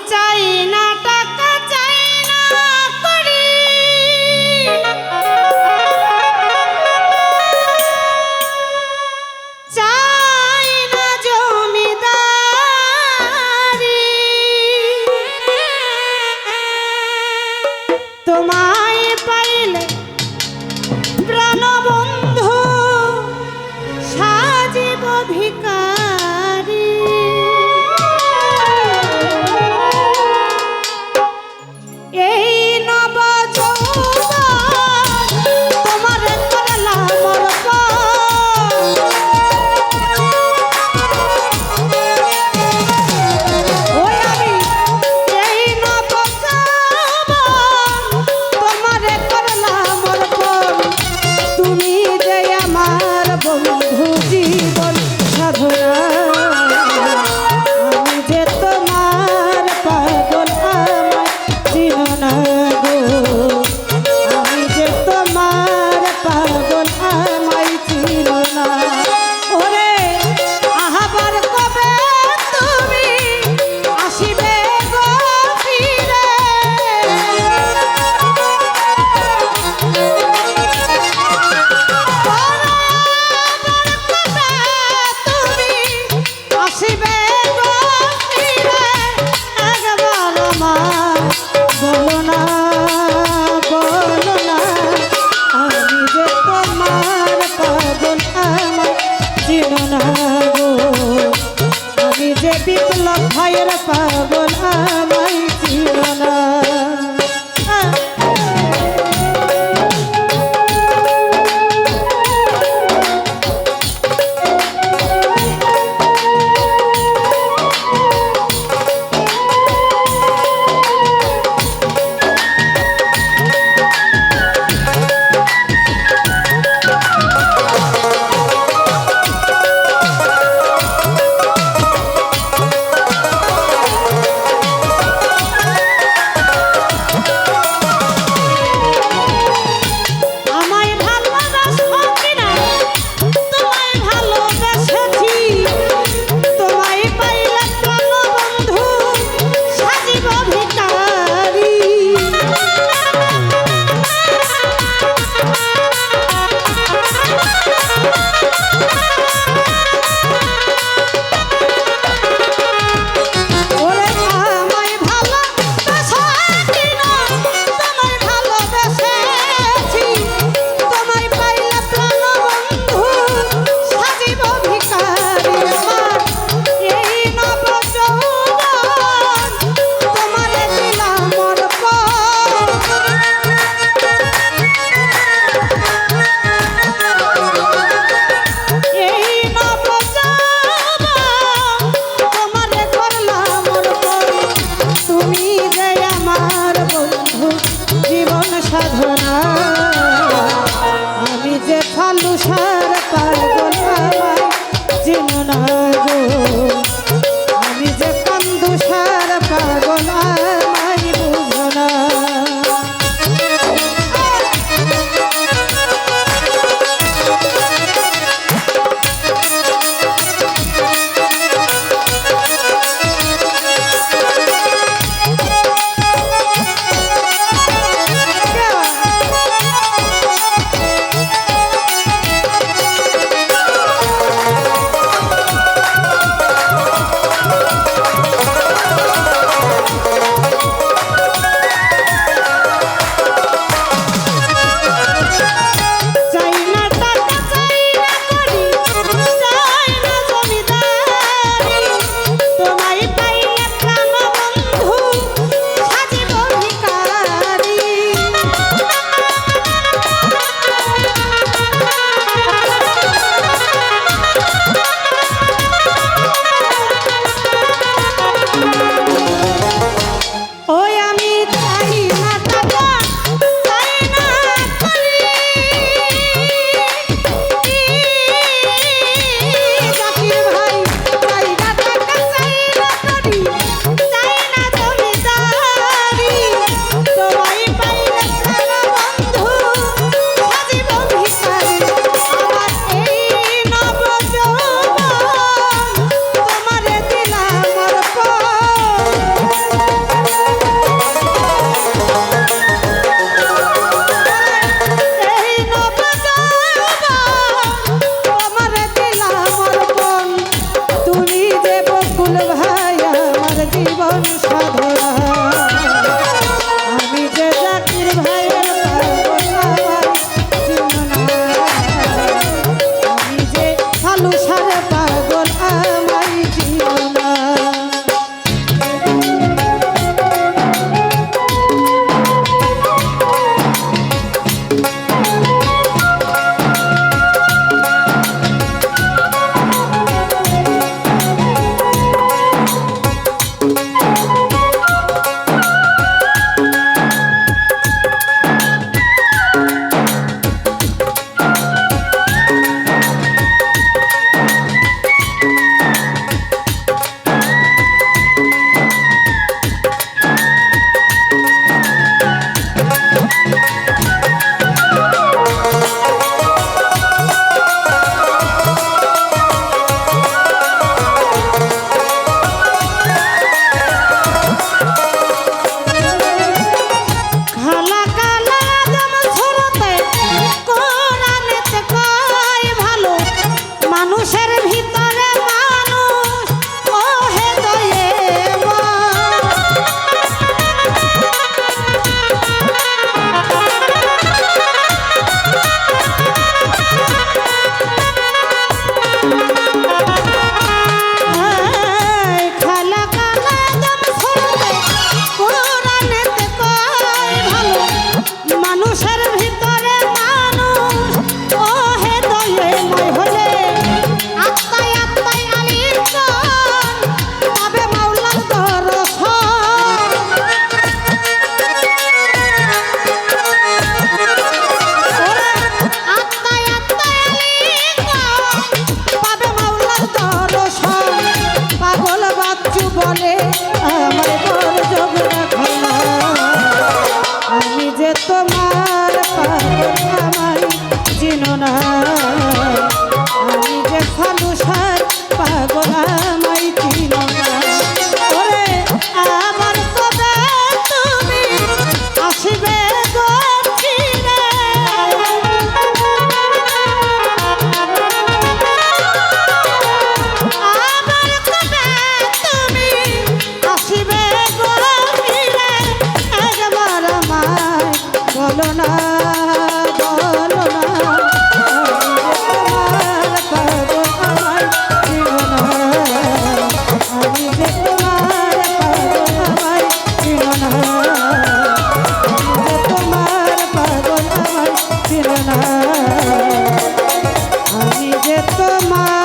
চাই না টাকা চাই না করি চাই না জমিদারি তোমায় পাইলে প্রাণবন্ধু সাজিব ভিখারি এই নব যৌবন তোমার করলাম ওই আমি এই নব যৌবন তোমার করলাম তুমি যে আমার বন্ধু জীবন সাধনা আমি যে তোমার পাগল আমায় চিনো না গো আমি যে তোমার পাগল আমায় চিনো না ওরে আহাবার কবে তুমি আসিবে গো ফিরে বিপ্লব ভাইয়ের পাগল আমায় ছিল না আমায় চিনো না ওরে আমার তবে তুমি আসবে গো ফিরে আমার তবে তুমি আসবে গো ফিরে একবার আমায় বলো না বলো না আমি যে তোমার পাগল আমায় চিনো না আমি যে তোমার